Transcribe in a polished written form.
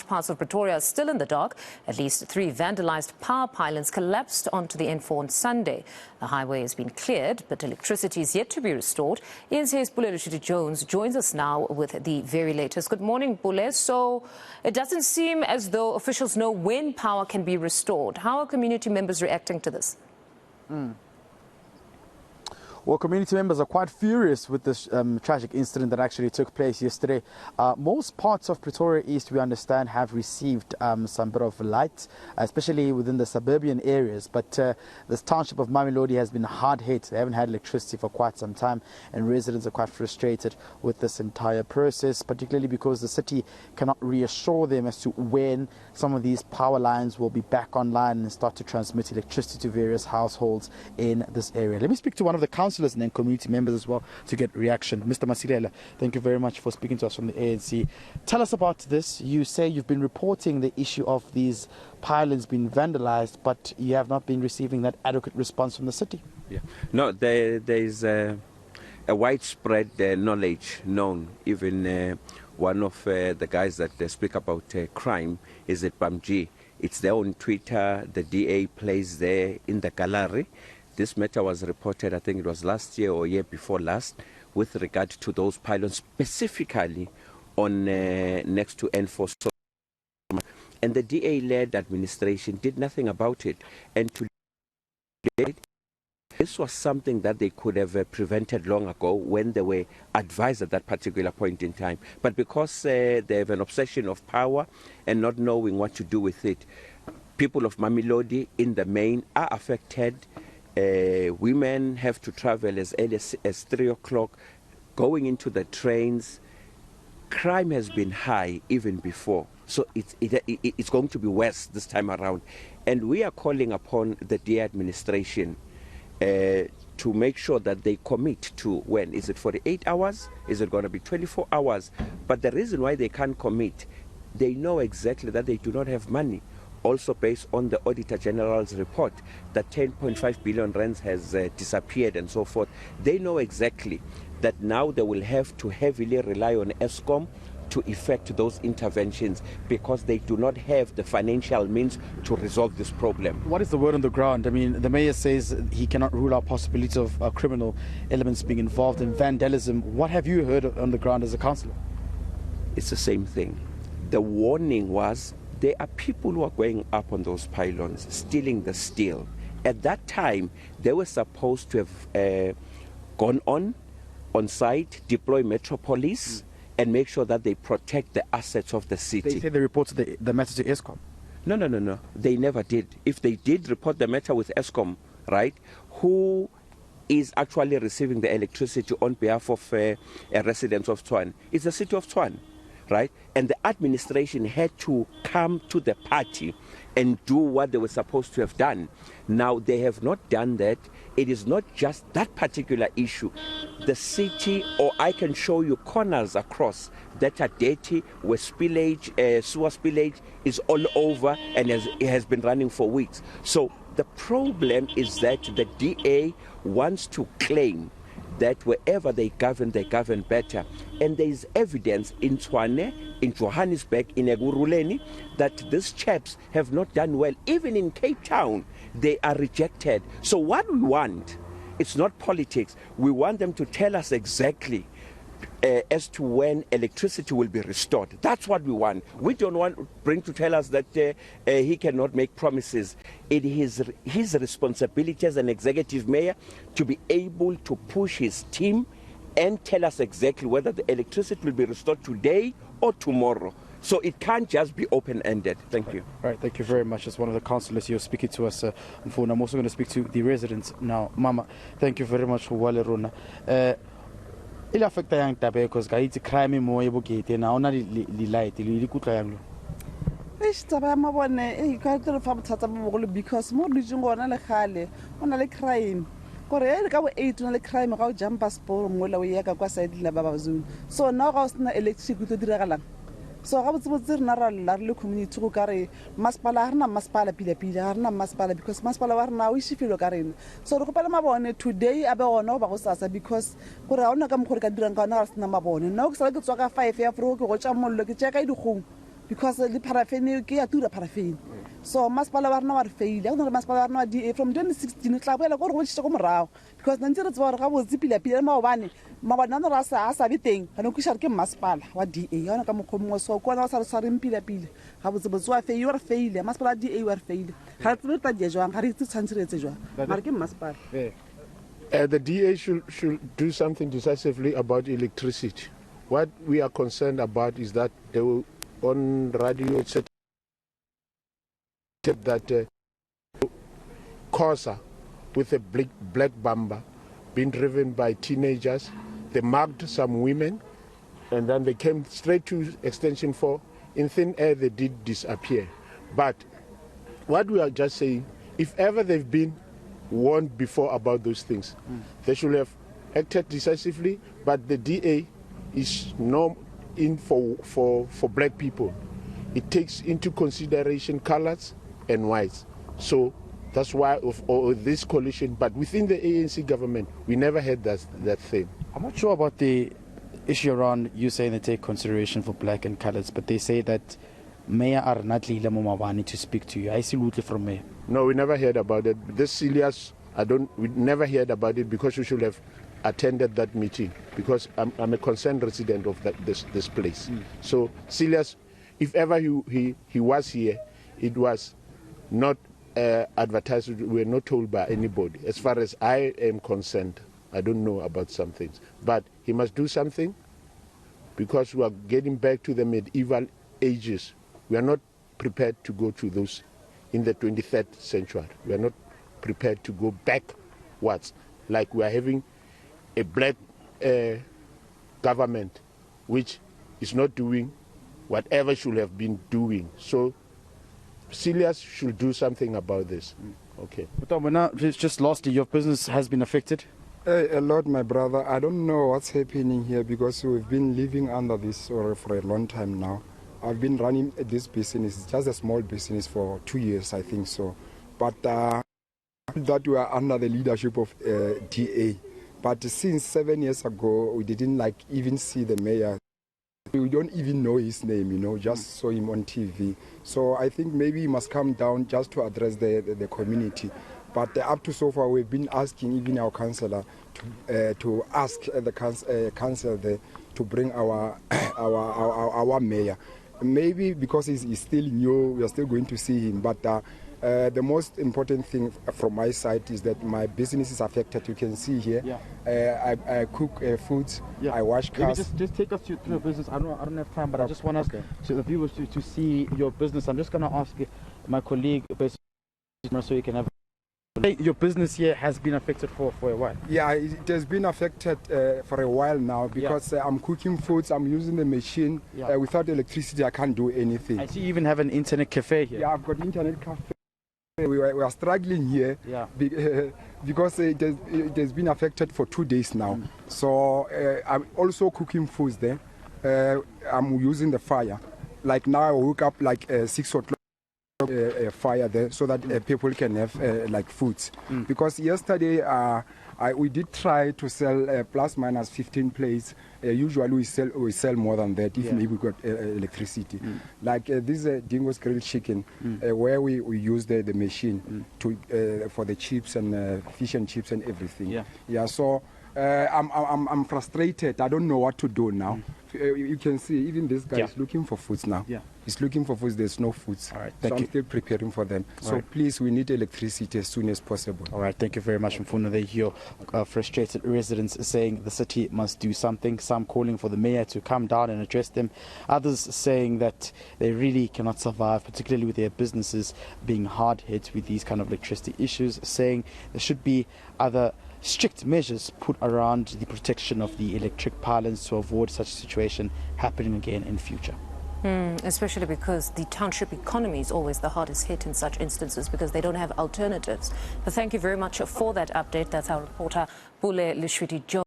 parts of Pretoria are still in the dark. At least 3 vandalized power pylons collapsed onto the N4 on Sunday. The highway has been cleared, but electricity is yet to be restored. eNCA's Pule Letshwiti-Jones joins us now with the very latest. Good morning, Pule. So it doesn't seem as though officials know when power can be restored. How are community members reacting to this? Well, community members are quite furious with this tragic incident that actually took place yesterday. Most parts of Pretoria East, we understand, have received some bit of light, especially within the suburban areas. But this township of Mamelodi has been hard hit. They haven't had electricity for quite some time, and residents are quite frustrated with this entire process, particularly because the city cannot reassure them as to when some of these power lines will be back online and start to transmit electricity to various households in this area. Let me speak to one of the councillors and then community members as well to get reaction. Mr. Masilela, thank you very much for speaking to us from the ANC. Tell us about this. You say you've been reporting the issue of these pylons being vandalized, but you have not been receiving that adequate response from the city. Yeah. No, there is a widespread knowledge known. Even one of the guys that speak about crime is at Bamji. It's there on Twitter. The DA plays there in the gallery. This matter was reported, I think it was last year or year before last, with regard to those pylons specifically on next to N4. And the DA-led administration did nothing about it. And today, this was something that they could have prevented long ago when they were advised at that particular point in time. But because they have an obsession of power and not knowing what to do with it, people of Mamelodi in the main are affected. Women have to travel as early as 3 o'clock, going into the trains. Crime has been high even before, so it's going to be worse this time around. And we are calling upon the DA administration to make sure that they commit to when. Is it 48 hours? Is it going to be 24 hours? But the reason why they can't commit, they know exactly that they do not have money. Also based on the Auditor General's report that 10.5 billion rands has disappeared and so forth. They know exactly that now they will have to heavily rely on ESCOM to effect those interventions because they do not have the financial means to resolve this problem. What is the word on the ground? I mean, the mayor says he cannot rule out possibility of criminal elements being involved in vandalism. What have you heard on the ground as a councillor? It's the same thing. The warning was there are people who are going up on those pylons, stealing the steel. At that time, they were supposed to have gone on site, deploy Metro Police, and make sure that they protect the assets of the city. They say they reported the matter to ESCOM. No. They never did. If they did report the matter with ESCOM, right, who is actually receiving the electricity on behalf of residents of Tshwane? It's the city of Tshwane. Right? And the administration had to come to the party and do what they were supposed to have done. Now, they have not done that. It is not just that particular issue. The city, or I can show you corners across that are dirty, where spillage, sewer spillage is all over and it has been running for weeks. So the problem is that the DA wants to claim that wherever they govern better. And there is evidence in Tshwane, in Johannesburg, in Eguruleni, that these chaps have not done well. Even in Cape Town, they are rejected. So what we want, it's not politics. We want them to tell us exactly as to when electricity will be restored. That's what we want. We don't want Brink to tell us that he cannot make promises. It is his responsibility as an executive mayor to be able to push his team and tell us exactly whether the electricity will be restored today or tomorrow. So it can't just be open-ended. Thank you. All right, thank you very much. As one of the councillors you're speaking to us on phone, I'm also going to speak to the residents now. Mama, thank you very much for Waleruna. It affects young because it's crime more able to now not light because more losing on a hale on a crime. Korea go 8 on a crime about jump passport mola we yaka side labazoo. So now I was not electric to the so I was the community to carry Maspala, Maspala, Pila, Maspala, because Maspala now is if you look at it. So the Palama today about no Bagosasa because Corona come drunk on earth number one. No, so I could talk a 5 year pro, which I'm looking check I do home. because the paraffin ke ya tura paraffin. So masipala wa rena wa re faile. Go na masipala wa rena wa DA from 2016 tla boela go re go tshitse go morago because nantse re tswa re ga botse pila maobane mabana ra sa be teng ga no kushare ke masipala wa DA yona ka mokgomong so ko na wa sa re mpila ga botse botse wa faile wa faile masipala DA wa faile ga tsebe ta dia jwang ga re tshwantsiretse jwang mara ke masipala. The DA should do something decisively about electricity. What we are concerned about is that they will, on radio, etc., that Corsa with a black bumper being driven by teenagers. They marked some women and then they came straight to Extension 4. In thin air, they did disappear. But what we are just saying, if ever they've been warned before about those things, they should have acted decisively, but the DA is not in for black people. It takes into consideration colors and whites. So that's why of this coalition, but within the ANC government, we never had that thing. I'm not sure about the issue around you saying they take consideration for black and colors, but they say that Mayor Arnatlile Momabane to speak to you. I see Lutle from Mayor. No, we never heard about it. This serious, we never heard about it because we should have attended that meeting because I'm a concerned resident of this place. So Silas, if ever he was here, it was not advertised. We were not told by anybody. As far as I am concerned, I don't know about some things. But he must do something because we are getting back to the medieval ages. We are not prepared to go to those in the 23rd century. We are not prepared to go backwards. Like we are having a black government which is not doing whatever should have been doing. So Silas should do something about this. Okay. But just lastly, your business has been affected? A lot, my brother. I don't know what's happening here because we've been living under this for a long time now. I've been running this business, it's just a small business, for 2 years, I think so. But that we are under the leadership of DA. But since 7 years ago, we didn't even see the mayor. We don't even know his name, just saw him on TV. So I think maybe he must come down just to address the community. But up to so far, we've been asking even our councillor to ask the council there to bring our mayor. Maybe because he's still new, we are still going to see him. But the most important thing from my side is that my business is affected. You can see here. Yeah. I cook foods. Yeah. I wash cars. Maybe just take us through your business. I don't have time, but I just want us to the viewers to see your business. I'm just going to ask my colleague so you can have. Your business here has been affected for a while. Yeah, it has been affected for a while now because I'm cooking foods, I'm using the machine. Yeah. Without electricity, I can't do anything. I see you even have an internet cafe here. Yeah, I've got internet cafe. We are struggling here because it has been affected for 2 days now. So I'm also cooking foods there. I'm using the fire. Like now I woke up like 6 o'clock. Fire there so that people can have foods because yesterday we did try to sell plus minus 15 plates. Usually we sell more than that if maybe we got electricity. Like this Dingo's grilled chicken where we use the machine to for the chips and fish and chips and everything. So I'm frustrated. I don't know what to do now. You can see even this guy is looking for foods now. He's looking for foods. There's no foods. All right, so I'm still preparing for them. So please, we need electricity as soon as possible. All right, thank you very much, Mfuno. They hear frustrated residents saying the city must do something. Some calling for the mayor to come down and address them. Others saying that they really cannot survive, particularly with their businesses being hard hit with these kind of electricity issues. Saying there should be other strict measures put around the protection of the electric pylons to avoid such a situation happening again in future. Especially because the township economy is always the hardest hit in such instances because they don't have alternatives. But thank you very much for that update. That's our reporter, Pule Letshwiti-Jones.